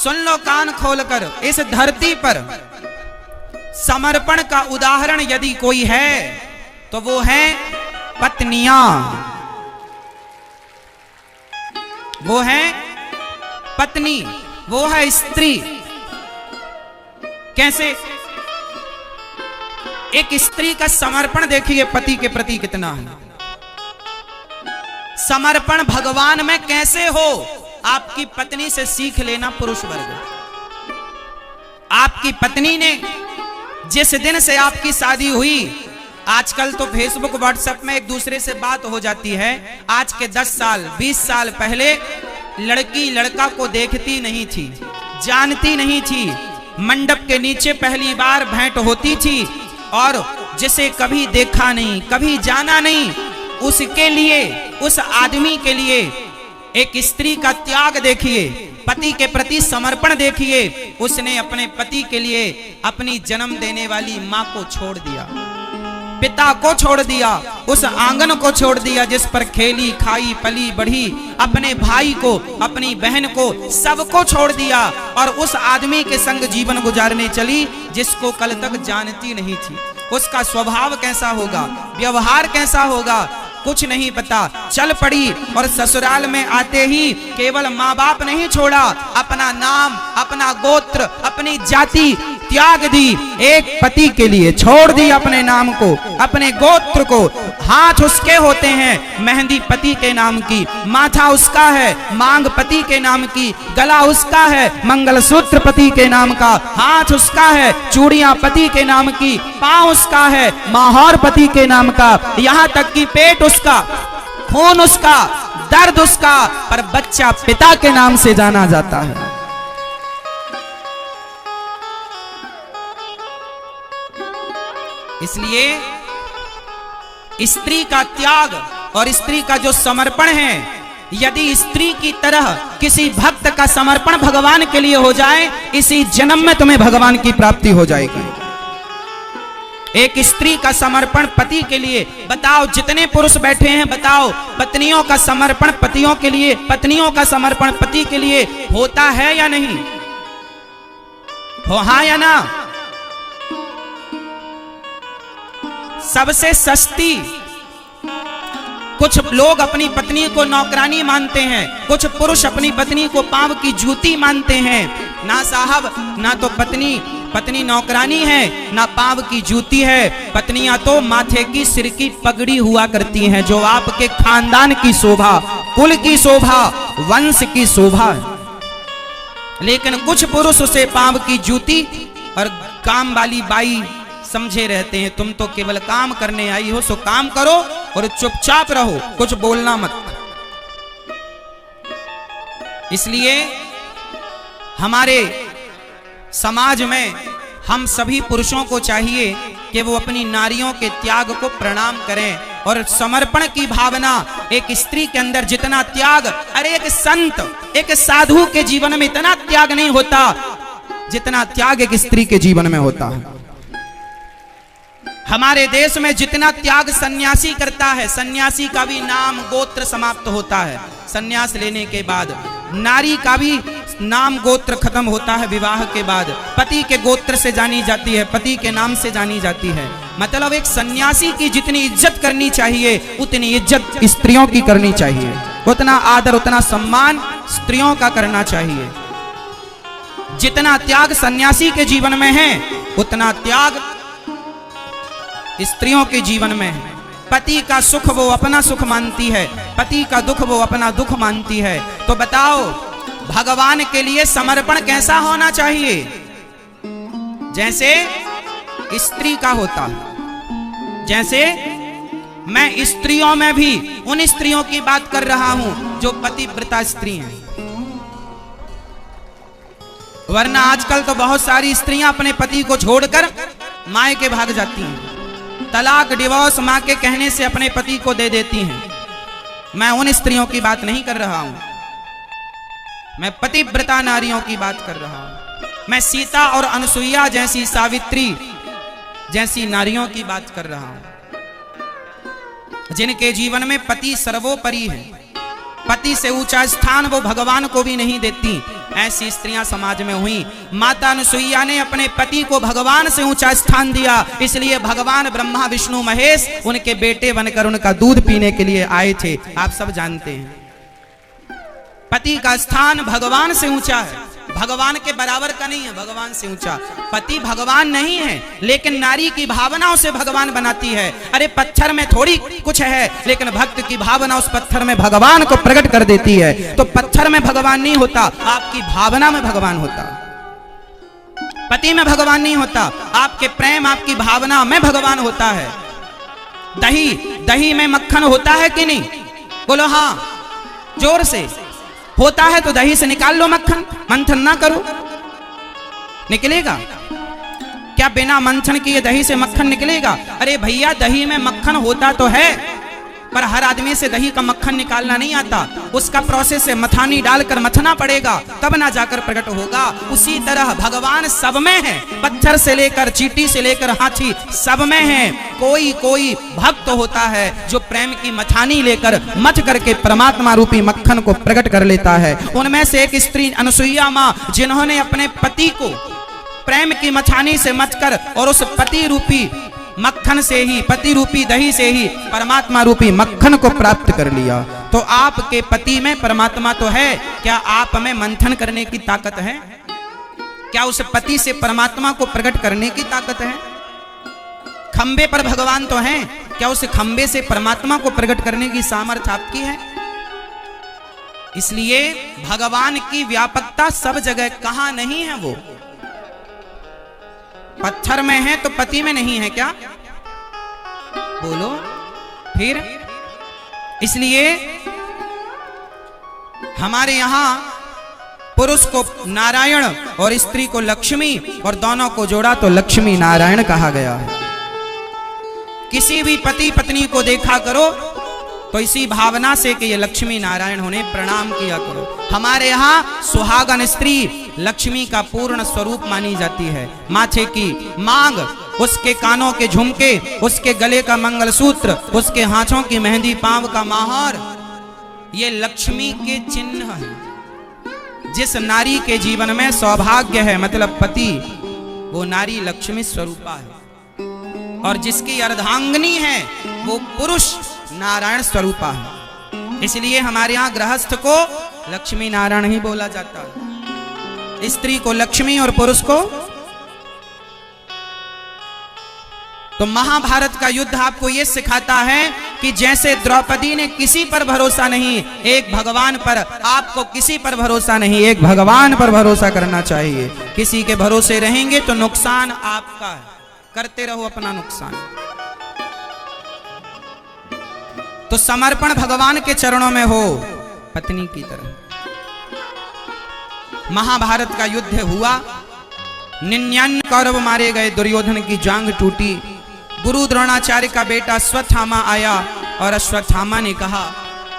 सुन लो कान खोलकर, इस धरती पर समर्पण का उदाहरण यदि कोई है तो वो है पत्नियां, वो है पत्नी, वो है स्त्री। कैसे? एक स्त्री का समर्पण देखिए पति के प्रति कितना है। समर्पण भगवान में कैसे हो, आपकी पत्नी से सीख लेना पुरुष वर्ग। आपकी पत्नी ने जिस दिन से आपकी शादी हुई, आजकल तो फेसबुक व्हाट्सएप में एक दूसरे से बात हो जाती है, आज के 10 साल 20 साल पहले लड़की लड़का को देखती नहीं थी, जानती नहीं थी, मंडप के नीचे पहली बार भेंट होती थी और जिसे कभी देखा नहीं, कभी जाना नहीं, उसके लिए, उस आदमी के लिए एक स्त्री का त्याग देखिए, पति के प्रति समर्पण देखिए। उसने अपने पति के लिए अपनी जन्म देने वाली मां को छोड़ दिया, पिता को छोड़ दिया, उस आंगन को छोड़ दिया जिस पर खेली खाई पली बढ़ी, अपने भाई को, अपनी बहन को, सबको छोड़ दिया और उस आदमी के संग जीवन गुजारने चली जिसको कल तक जानती नहीं थी। उसका स्वभाव कैसा होगा, व्यवहार कैसा होगा, कुछ नहीं पता, चल पड़ी और ससुराल में आते ही केवल माँ बाप नहीं छोड़ा, अपना नाम, अपना गोत्र, अपनी जाति त्याग दी, एक पति के लिए छोड़ दी अपने नाम को, अपने गोत्र को। हाथ उसके होते हैं मेहंदी पति के नाम की, माथा उसका है मांग पति के नाम की, गला उसका है मंगलसूत्र पति के नाम का, हाथ उसका है चूड़ियां पति के नाम की, पांव उसका है माहौर पति के नाम का, यहाँ तक कि पेट उसका, खून उसका, दर्द उसका, पर बच्चा पिता के नाम से जाना जाता है। इसलिए स्त्री का त्याग और स्त्री का जो समर्पण है, यदि स्त्री की तरह किसी भक्त का समर्पण भगवान के लिए हो जाए, इसी जन्म में तुम्हें भगवान की प्राप्ति हो जाएगी। एक स्त्री का समर्पण पति के लिए, बताओ जितने पुरुष बैठे हैं, बताओ पत्नियों का समर्पण पतियों के लिए, पत्नियों का समर्पण पति के लिए होता है या नहीं? हो हाँ या ना? सबसे सस्ती, कुछ लोग अपनी पत्नी को नौकरानी मानते हैं, कुछ पुरुष अपनी पत्नी को पांव की जूती मानते हैं। ना साहब, ना तो पत्नी नौकरानी है, ना पांव की जूती है। पत्नियां तो माथे की सिर की पगड़ी हुआ करती हैं, जो आपके खानदान की शोभा, कुल की शोभा, वंश की शोभा है। लेकिन कुछ पुरुष उसे पांव की जूती और काम वाली बाई समझे रहते हैं। तुम तो केवल काम करने आई हो, सो काम करो और चुपचाप रहो, कुछ बोलना मत। इसलिए हमारे समाज में हम सभी पुरुषों को चाहिए कि वो अपनी नारियों के त्याग को प्रणाम करें और समर्पण की भावना एक स्त्री के अंदर जितना त्याग, अरे एक संत, एक साधु के जीवन में इतना त्याग नहीं होता जितना त्याग एक स्त्री के जीवन में होता है। हमारे देश में जितना त्याग सन्यासी करता है, सन्यासी का भी नाम गोत्र समाप्त होता है, सन्यास लेने के बाद नारी का भी नाम गोत्र खत्म होता है, विवाह के बाद पति के गोत्र से जानी जाती है, पति के नाम से जानी जाती है। मतलब एक सन्यासी की जितनी इज्जत करनी चाहिए उतनी इज्जत स्त्रियों की करनी चाहिए, उतना आदर, उतना सम्मान स्त्रियों का करना चाहिए। जितना त्याग सन्यासी के जीवन में है उतना त्याग स्त्रियों के जीवन में है। पति का सुख वो अपना सुख मानती है, पति का दुख वो अपना दुख मानती है। तो बताओ भगवान के लिए समर्पण कैसा होना चाहिए? जैसे स्त्री का होता है। जैसे मैं स्त्रियों में भी उन स्त्रियों की बात कर रहा हूं जो पतिव्रता स्त्री हैं। वरना आजकल तो बहुत सारी स्त्रियां अपने पति को छोड़कर मायके भाग जाती हैं, तलाक डिवोर्स मां के कहने से अपने पति को दे देती हैं। मैं उन स्त्रियों की बात नहीं कर रहा हूं, मैं पतिव्रता नारियों की बात कर रहा हूं। मैं सीता और अनुसुईया जैसी, सावित्री जैसी नारियों की बात कर रहा हूं, जिनके जीवन में पति सर्वोपरि है, पति से ऊंचा स्थान वो भगवान को भी नहीं देती। ऐसी स्त्रियां समाज में हुई। माता अनुसुईया ने अपने पति को भगवान से ऊंचा स्थान दिया, इसलिए भगवान ब्रह्मा विष्णु महेश उनके बेटे बनकर उनका दूध पीने के लिए आए थे। आप सब जानते हैं पति का स्थान भगवान से ऊंचा है, भगवान के बराबर का नहीं है, भगवान से ऊंचा। पति भगवान नहीं है, लेकिन नारी की भावना उसे भगवान बनाती है। अरे पत्थर में थोड़ी कुछ है, लेकिन भक्त की भावना उस पत्थर में भगवान को प्रकट कर देती है। तो पत्थर में भगवान नहीं होता, आपकी भावना में भगवान होता। पति में भगवान नहीं होता, आपके प्रेम आपकी भावना में भगवान होता है। दही में मक्खन होता है कि नहीं? बोलो हाँ, जोर से। होता है तो दही से निकाल लो मक्खन, मंथन ना करो, निकलेगा क्या? बिना मंथन किए दही से मक्खन निकलेगा? अरे भैया, दही में मक्खन होता तो है, पर हर आदमी से दही का मक्खन निकालना नहीं आता। उसका प्रोसेस है, मथानी डालकर मथना पड़ेगा, तब ना जाकर प्रकट होगा। उसी तरह भगवान सब में है, पत्थर से लेकर चींटी से लेकर हाथी सब में है। कोई भक्त होता है जो प्रेम की मथानी लेकर मथ करके परमात्मा रूपी मक्खन को प्रकट कर लेता है। उनमें से एक स्त्री अनुसुईया माँ, जिन्होंने अपने पति को प्रेम की मथानी से मथकर और उस पति रूपी मक्खन से ही, पति रूपी दही से ही परमात्मा रूपी मक्खन को प्राप्त कर लिया। तो आपके पति में परमात्मा तो है, क्या आप में मंथन करने की ताकत है? क्या उस पति से परमात्मा को प्रकट करने की ताकत है? खंबे पर भगवान तो हैं, क्या उस खंबे से परमात्मा को प्रकट करने की सामर्थ्य आपकी है? इसलिए भगवान की व्यापकता सब जगह कहां नहीं है? वो पत्थर में है तो पति में नहीं है क्या? बोलो फिर। इसलिए हमारे यहां पुरुष को नारायण और स्त्री को लक्ष्मी, और दोनों को जोड़ा तो लक्ष्मी नारायण कहा गया है। किसी भी पति पत्नी को देखा करो तो इसी भावना से कि ये लक्ष्मी नारायण होने प्रणाम किया करो। हमारे यहाँ सुहागन स्त्री लक्ष्मी का पूर्ण स्वरूप मानी जाती है। माथे की मांग, उसके कानों के झुमके, उसके गले का मंगलसूत्र, उसके हाथों की मेहंदी, पांव का महार, ये लक्ष्मी के चिन्ह है। जिस नारी के जीवन में सौभाग्य है, मतलब पति, वो नारी लक्ष्मी स्वरूपा है। और जिसकी अर्धांगिनी है वो पुरुष नारायण स्वरूपा है। इसलिए हमारे यहाँ गृहस्थ को लक्ष्मी नारायण ही बोला जाता है, स्त्री को लक्ष्मी और पुरुष को। तो महाभारत का युद्ध आपको यह सिखाता है कि जैसे द्रौपदी ने किसी पर भरोसा नहीं, एक भगवान पर, आपको किसी पर भरोसा नहीं, एक भगवान पर भरोसा करना चाहिए। किसी के भरोसे रहेंगे तो नुकसान आपका है, करते रहो अपना नुकसान। तो समर्पण भगवान के चरणों में हो, पत्नी की तरह। महाभारत का युद्ध हुआ, 99 कौरव मारे गए, दुर्योधन की जांघ टूटी। गुरु द्रोणाचार्य का बेटा अश्वत्थामा आया और अश्वत्थामा ने कहा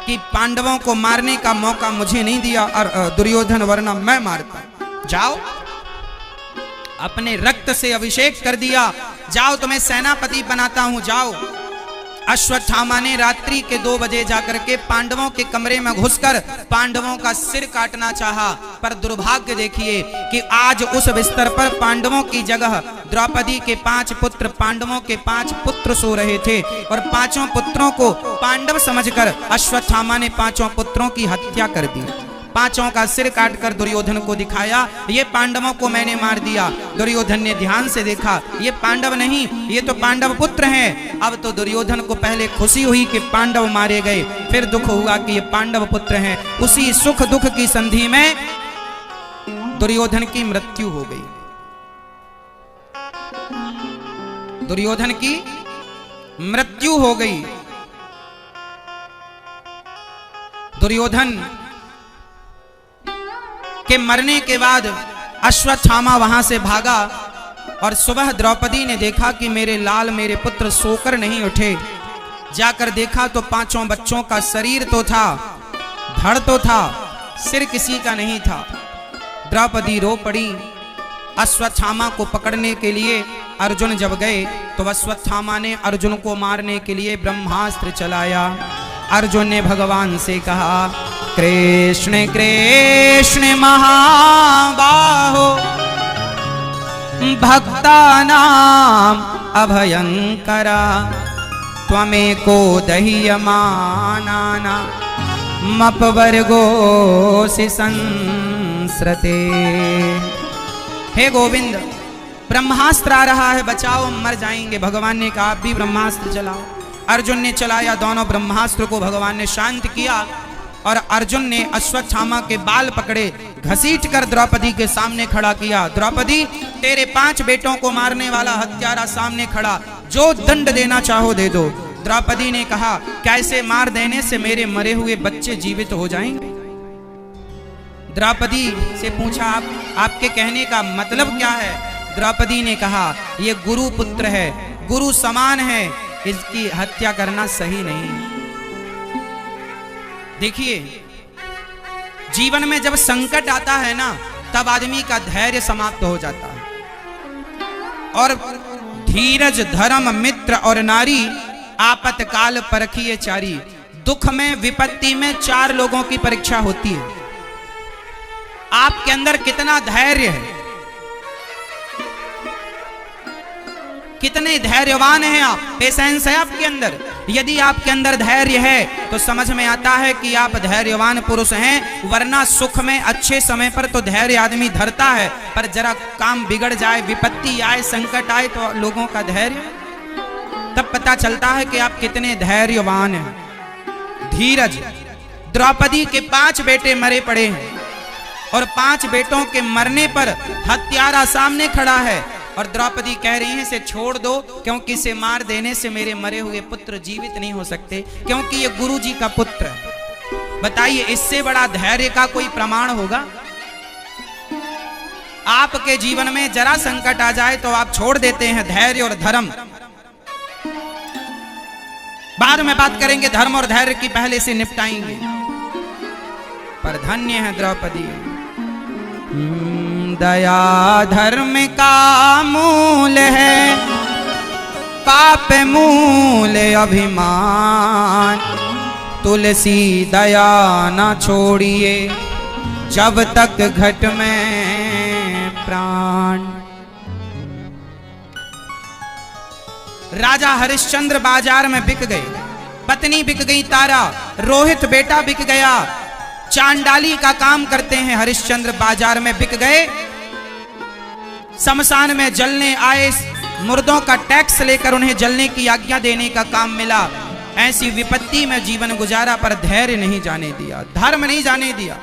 कि पांडवों को मारने का मौका मुझे नहीं दिया और दुर्योधन, वरना मैं मारता। जाओ, अपने रक्त से अभिषेक कर दिया, जाओ तुम्हें सेनापति बनाता हूं, जाओ। अश्वत्थामा ने रात्रि के 2 बजे जाकर के पांडवों के कमरे में घुसकर पांडवों का सिर काटना चाहा, पर दुर्भाग्य देखिए कि आज उस बिस्तर पर पांडवों की जगह द्रौपदी के 5 पुत्र, पांडवों के 5 पुत्र सो रहे थे। और 5 पुत्रों को पांडव समझकर अश्वत्थामा ने 5 पुत्रों की हत्या कर दी। 5 का सिर काटकर दुर्योधन को दिखाया, ये पांडवों को मैंने मार दिया। दुर्योधन ने ध्यान से देखा, ये पांडव नहीं, ये तो पांडव पुत्र हैं। अब तो दुर्योधन को पहले खुशी हुई कि पांडव मारे गए, फिर दुख हुआ कि ये पांडव पुत्र हैं। उसी सुख दुख की संधि में दुर्योधन की मृत्यु हो गई। दुर्योधन की मृत्यु हो गई। दुर्योधन के मरने के बाद अश्वत्थामा वहां से भागा और सुबह द्रौपदी ने देखा कि मेरे लाल, मेरे पुत्र सोकर नहीं उठे। जाकर देखा तो 5 बच्चों का शरीर तो था, धड़ तो था, सिर किसी का नहीं था। द्रौपदी रो पड़ी। अश्वत्थामा को पकड़ने के लिए अर्जुन जब गए तो अश्वत्थामा ने अर्जुन को मारने के लिए ब्रह्मास्त्र चलाया। अर्जुन ने भगवान से कहा कृष्ण कृष्ण महाबाहो भक्तानां अभयंकरा त्वमेको दह्यमानानां मपवर्गोऽसि संसृते। हे गोविंद, ब्रह्मास्त्र आ रहा है, बचाओ हम मर जाएंगे। भगवान ने कहा आप भी ब्रह्मास्त्र चलाओ। अर्जुन ने चलाया, दोनों ब्रह्मास्त्र को भगवान ने शांत किया और अर्जुन ने अश्वत्थामा के बाल पकड़े, घसीट कर द्रौपदी के सामने खड़ा किया। द्रौपदी, तेरे 5 बेटों को मारने वाला हत्यारा सामने खड़ा, जो दंड देना चाहो दे दो। द्रौपदी ने कहा, कैसे मार देने से मेरे मरे हुए बच्चे जीवित हो जाएंगे? द्रौपदी से पूछा, आपके कहने का मतलब क्या है? द्रौपदी ने कहा, ये गुरु पुत्र है, गुरु समान है, इसकी हत्या करना सही नहीं है। देखिए, जीवन में जब संकट आता है ना, तब आदमी का धैर्य समाप्त हो जाता है। और धीरज, धर्म, मित्र और नारी आपतकाल परखिए चारी। दुख में, विपत्ति में 4 लोगों की परीक्षा होती है। आपके अंदर कितना धैर्य है, कितने धैर्यवान हैं आप, पेशेंस है आपके अंदर। यदि आपके अंदर धैर्य है तो समझ में आता है कि आप धैर्यवान पुरुष हैं। वरना सुख में, अच्छे समय पर तो धैर्य आदमी धरता है, पर जरा काम बिगड़ जाए, विपत्ति आए, संकट आए तो लोगों का धैर्य, तब पता चलता है कि आप कितने धैर्यवान हैं। धीरज, द्रौपदी के 5 बेटे मरे पड़े हैं और 5 बेटों के मरने पर हत्यारा सामने खड़ा है और द्रौपदी कह रही है इसे छोड़ दो, क्योंकि इसे मार देने से मेरे मरे हुए पुत्र जीवित नहीं हो सकते, क्योंकि ये गुरु जी का पुत्र है। बताइए, इससे बड़ा धैर्य का कोई प्रमाण होगा? आपके जीवन में जरा संकट आ जाए तो आप छोड़ देते हैं धैर्य और धर्म। बाद में बात करेंगे धर्म और धैर्य की, पहले से निपटाएंगे। पर धन्य है द्रौपदी। दया धर्म का मूल है, पाप मूल अभिमान। तुलसी दया न छोड़िए, जब तक घट में प्राण। राजा हरिश्चंद्र बाजार में बिक गए, पत्नी बिक गई तारा, रोहित बेटा बिक गया। चांडाली का काम करते हैं हरिश्चंद्र, बाजार में बिक गए। शमशान में जलने आए मुर्दों का टैक्स लेकर उन्हें जलने की आज्ञा देने का काम मिला। ऐसी विपत्ति में जीवन गुजारा, पर धैर्य नहीं जाने दिया, धर्म नहीं जाने दिया,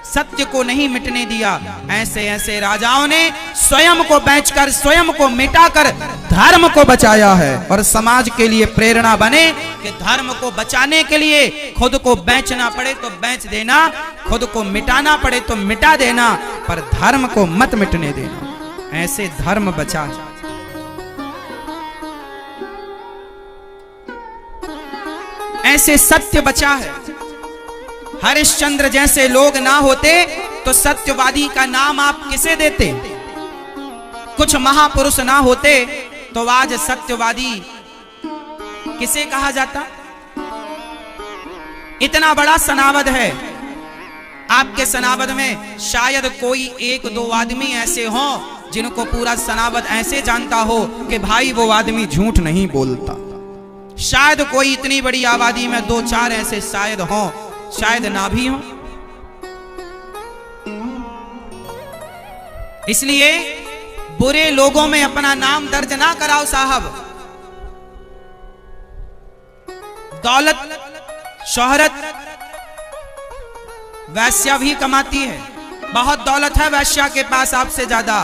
सत्य को नहीं मिटने दिया। ऐसे ऐसे राजाओं ने स्वयं को बेचकर, स्वयं को मिटाकर धर्म को बचाया है। और समाज के लिए प्रेरणा बने कि धर्म को बचाने के लिए खुद को बेचना पड़े तो बेच देना, खुद को मिटाना पड़े तो मिटा देना, पर धर्म को मत मिटने देना। ऐसे धर्म बचा, ऐसे सत्य बचा है। हरिश्चंद्र जैसे लोग ना होते तो सत्यवादी का नाम आप किसे देते? कुछ महापुरुष ना होते तो आज सत्यवादी किसे कहा जाता? इतना बड़ा सनावद है। आपके सनावद में शायद कोई 1-2 आदमी ऐसे हों जिनको पूरा सनावद ऐसे जानता हो कि भाई वो आदमी झूठ नहीं बोलता। शायद कोई इतनी बड़ी आबादी में 2-4 ऐसे शायद हों, शायद ना भी हों। इसलिए बुरे लोगों में अपना नाम दर्ज ना कराओ साहब। दौलत, शोहरत वैश्या भी कमाती है, बहुत दौलत है वैश्या के पास आपसे ज्यादा,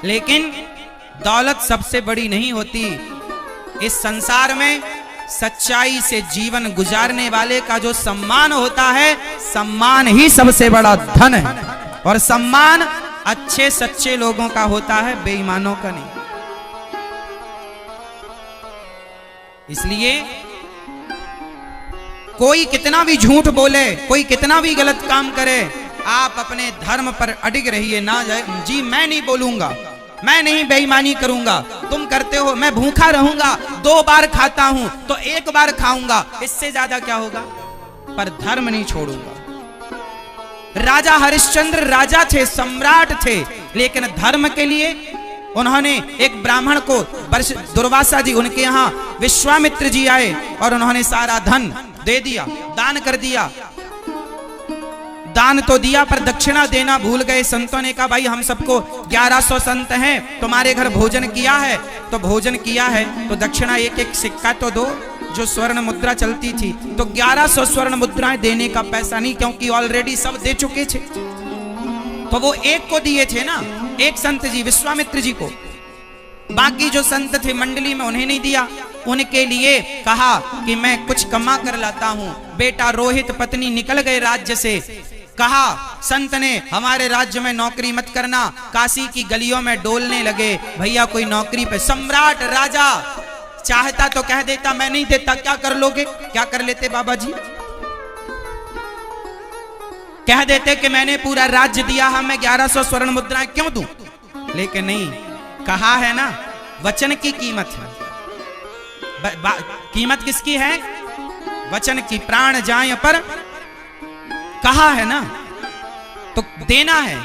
लेकिन दौलत सबसे बड़ी नहीं होती। इस संसार में सच्चाई से जीवन गुजारने वाले का जो सम्मान होता है, सम्मान ही सबसे बड़ा धन है। और सम्मान अच्छे सच्चे लोगों का होता है, बेईमानों का नहीं। इसलिए कोई कितना भी झूठ बोले, कोई कितना भी गलत काम करे, आप अपने धर्म पर अडिग रहिए। ना जाए जी मैं नहीं बोलूंगा, मैं नहीं बेईमानी करूंगा, तुम करते हो मैं भूखा रहूंगा, 2 बार खाता हूं तो 1 बार खाऊंगा, इससे ज्यादा क्या होगा, पर धर्म नहीं छोड़ूंगा। राजा हरिश्चंद्र राजा थे, सम्राट थे, लेकिन धर्म के लिए उन्होंने एक ब्राह्मण को, दुर्वासा जी उनके यहाँ विश्वामित्र जी आए और उन्होंने सारा धन दे दिया, दान कर दिया। दान तो दिया पर दक्षिणा देना भूल गए। संतों ने कहा भाई हम सबको 1100 संत हैं, तुम्हारे घर भोजन किया है तो भोजन किया है तो दक्षिणा एक एक सिक्का तो दो, जो स्वर्ण मुद्रा चलती थी। तो 1100 स्वर्ण मुद्राएं देने का पैसा नहीं, क्योंकि ऑलरेडी सब दे चुके थे। तो वो एक को दिए थे ना, एक संत जी विश्वामित्र जी को, बाकी जो संत थे मंडली में उन्हें नहीं दिया। उनके लिए कहा कि मैं कुछ कमा कर लाता हूं। बेटा रोहित पत्नी निकल गए राज्य से। कहा संत ने हमारे राज्य में नौकरी मत करना, काशी की गलियों में डोलने लगे। भैया कोई नौकरी पे, सम्राट राजा चाहता तो कह देता मैं नहीं देता, क्या कर लोगे, क्या कर लेते बाबा जी, कह देते कि मैंने पूरा राज्य दिया है, मैं 1100 स्वर्ण मुद्राएं क्यों दूं। लेकिन नहीं, कहा है ना वचन की कीमत है। कीमत किसकी है? वचन की। प्राण जाए पर कहा है ना तो देना है।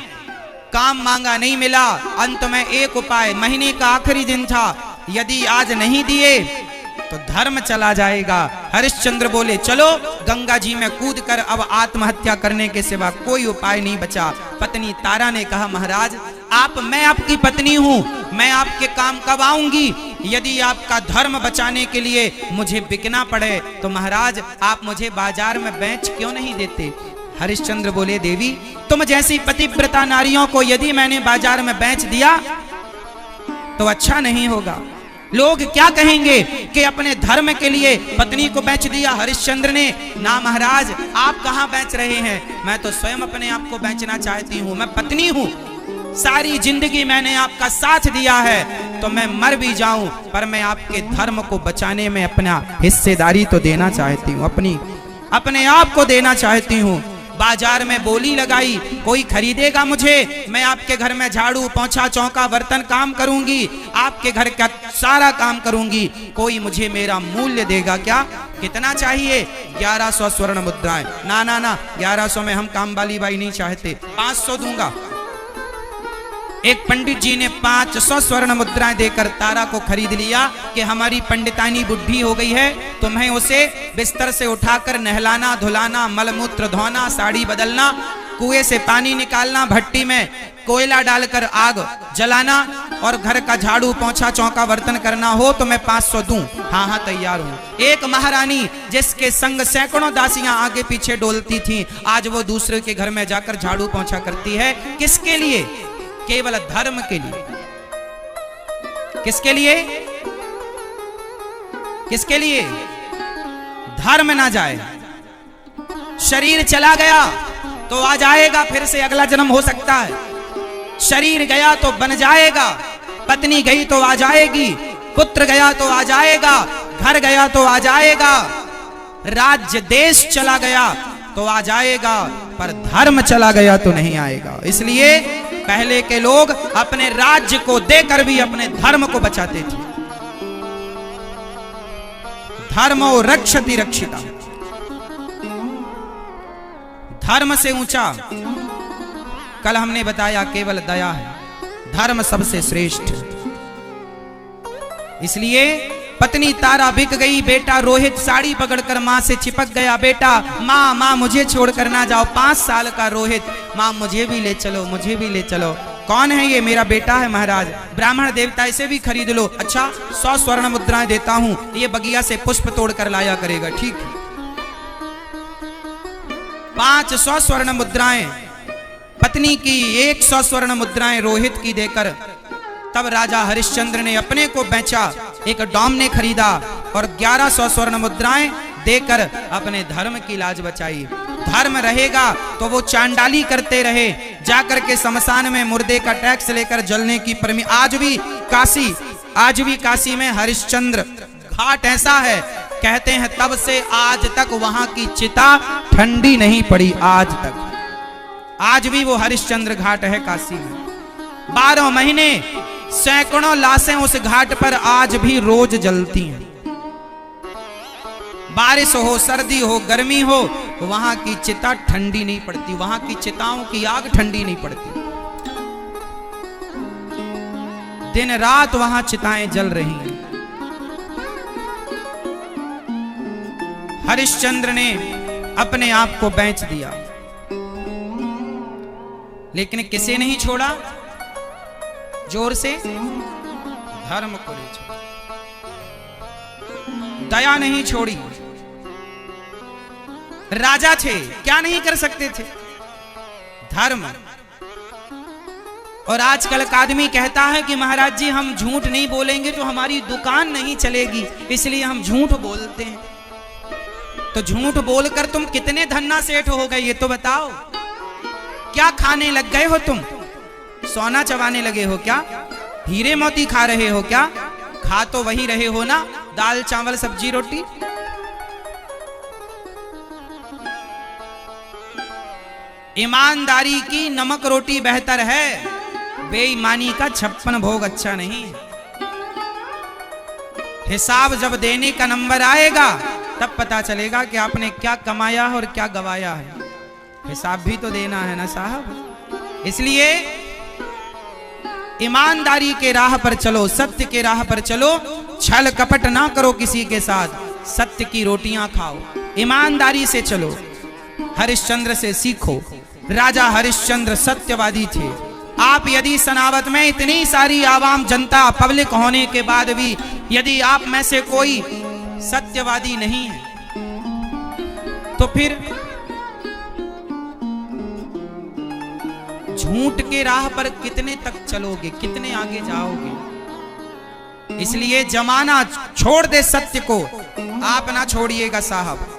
काम मांगा नहीं मिला, अंत में एक उपाय, महीने का आखिरी दिन था, यदि आज नहीं दिए तो धर्म चला जाएगा। हरिश्चंद्र बोले चलो गंगा जी में कूद कर अब आत्महत्या करने के सिवा कोई उपाय नहीं बचा। पत्नी तारा ने कहा महाराज मैं आपकी पत्नी हूँ, मैं आपके काम कब आऊंगी? यदि आपका धर्म बचाने के लिए मुझे बिकना पड़े तो महाराज आप मुझे बाजार में बेच क्यों नहीं देते? हरिश्चंद्र बोले देवी तुम जैसी पतिव्रता नारियों को यदि मैंने बाजार में बेच दिया तो अच्छा नहीं होगा। लोग क्या कहेंगे कि अपने धर्म के लिए पत्नी को बेच दिया हरिश्चंद्र ने। ना महाराज आप कहां बेच रहे हैं, मैं तो स्वयं अपने आप को बेचना चाहती हूं। मैं पत्नी हूं, सारी जिंदगी मैंने आपका साथ दिया है, तो मैं मर भी जाऊं पर मैं आपके धर्म को बचाने में अपना हिस्सेदारी तो देना चाहती हूं, अपने आप को देना चाहती हूं। बाजार में बोली लगाई, कोई खरीदेगा मुझे? मैं आपके घर में झाड़ू पोंछा चौका बर्तन काम करूंगी, आपके घर का सारा काम करूंगी, कोई मुझे मेरा मूल्य देगा क्या? कितना चाहिए? 1100 स्वर्ण मुद्राएं। ना ना ना 1100 में हम काम वाली बाई नहीं चाहते, 500 दूंगा। एक पंडित जी ने 500 स्वर्ण मुद्राएं देकर तारा को खरीद लिया कि हमारी पंडितानी बुढ़ी हो गई है, तुम्हें उसे बिस्तर से उठाकर नहलाना धुलाना, मलमूत्र धोना, साड़ी बदलना, कुएं से पानी निकालना, भट्टी में कोयला डालकर आग जलाना और घर का झाड़ू पोंछा चौका बर्तन करना हो तो मैं 500 दूं। हाँ हाँ तैयार हूं। एक महारानी जिसके संग सैकड़ों दासियां आगे पीछे डोलती थीं, आज वो दूसरे के घर में जाकर झाड़ू पोंछा करती है। किसके लिए? केवल धर्म के लिए। किसके लिए? किसके लिए? धर्म ना जाए। शरीर चला गया तो आ जाएगा, फिर से अगला जन्म हो सकता है। शरीर गया तो बन जाएगा, पत्नी गई तो आ जाएगी, पुत्र गया तो आ जाएगा, घर गया तो आ जाएगा, राज्य देश चला गया तो आ जाएगा, पर धर्म चला गया तो नहीं आएगा। इसलिए पहले के लोग अपने राज्य को देकर भी अपने धर्म को बचाते थे। धर्मो रक्षति रक्षिता। धर्म से ऊंचा कल हमने बताया केवल दया है, धर्म सबसे श्रेष्ठ। इसलिए पत्नी तारा बिक गई, बेटा रोहित साड़ी पकड़कर मां से चिपक गया। बेटा माँ मुझे छोड़कर ना जाओ। 5 साल का रोहित, माँ मुझे भी ले चलो, मुझे भी ले चलो। कौन है ये? मेरा बेटा है महाराज, ब्राह्मण देवता, इसे भी खरीद लो। अच्छा 100 स्वर्ण मुद्राएं देता हूं, ये बगिया से पुष्प तोड़ कर लाया करेगा। ठीक है। 500 स्वर्ण मुद्राएं पत्नी की, 100 स्वर्ण मुद्राएं रोहित की देकर तब राजा हरिश्चंद्र ने अपने को बेचा, एक डॉम खरीदा और 1100 स्वर्ण मुद्राएं देकर अपने धर्म की लाज बचाई। धर्म रहेगा तो वो चांडाली करते रहे, जाकर के शमशान में मुर्दे का टैक्स लेकर जलने की आज भी काशी में हरिश्चंद्र घाट ऐसा है, कहते हैं तब से आज तक वहां की चिता ठंडी नहीं पड़ी। आज तक, आज भी वो हरिश्चंद्र घाट है काशी में। 12 महीने सैकड़ों लाशें उस घाट पर आज भी रोज जलती हैं। बारिश हो, सर्दी हो, गर्मी हो, वहां की चिता ठंडी नहीं पड़ती, वहां की चिताओं की आग ठंडी नहीं पड़ती। दिन रात वहां चिताएं जल रही हैं। हरिश्चंद्र ने अपने आप को बेच दिया, लेकिन किसे नहीं छोड़ा? जोर से, धर्म को नहीं छोड़ा, दया नहीं छोड़ी। राजा थे, क्या नहीं कर सकते थे? धर्म। और आजकल का आदमी कहता है कि महाराज जी हम झूठ नहीं बोलेंगे तो हमारी दुकान नहीं चलेगी, इसलिए हम झूठ बोलते हैं। तो झूठ बोलकर तुम कितने धन्ना सेठ हो गए ये तो बताओ। क्या खाने लग गए हो तुम? सोना चबाने लगे हो क्या? हीरे मोती खा रहे हो क्या? खा तो वही रहे हो ना, दाल चावल सब्जी रोटी। ईमानदारी की नमक रोटी बेहतर है, बेईमानी का 56 भोग अच्छा नहीं। हिसाब जब देने का नंबर आएगा तब पता चलेगा कि आपने क्या कमाया है और क्या गवाया है। हिसाब भी तो देना है ना साहब। इसलिए ईमानदारी के राह पर चलो, सत्य के राह पर चलो, छल कपट ना करो किसी के साथ, सत्य की रोटियां खाओ, ईमानदारी से चलो। हरिश्चंद्र से सीखो। राजा हरिश्चंद्र सत्यवादी थे। आप यदि सनावत में इतनी सारी आवाम जनता पब्लिक होने के बाद भी यदि आप में से कोई सत्यवादी नहीं है तो फिर झूठ के राह पर कितने तक चलोगे, कितने आगे जाओगे? इसलिए जमाना छोड़ दे सत्य को, आप ना छोड़िएगा साहब।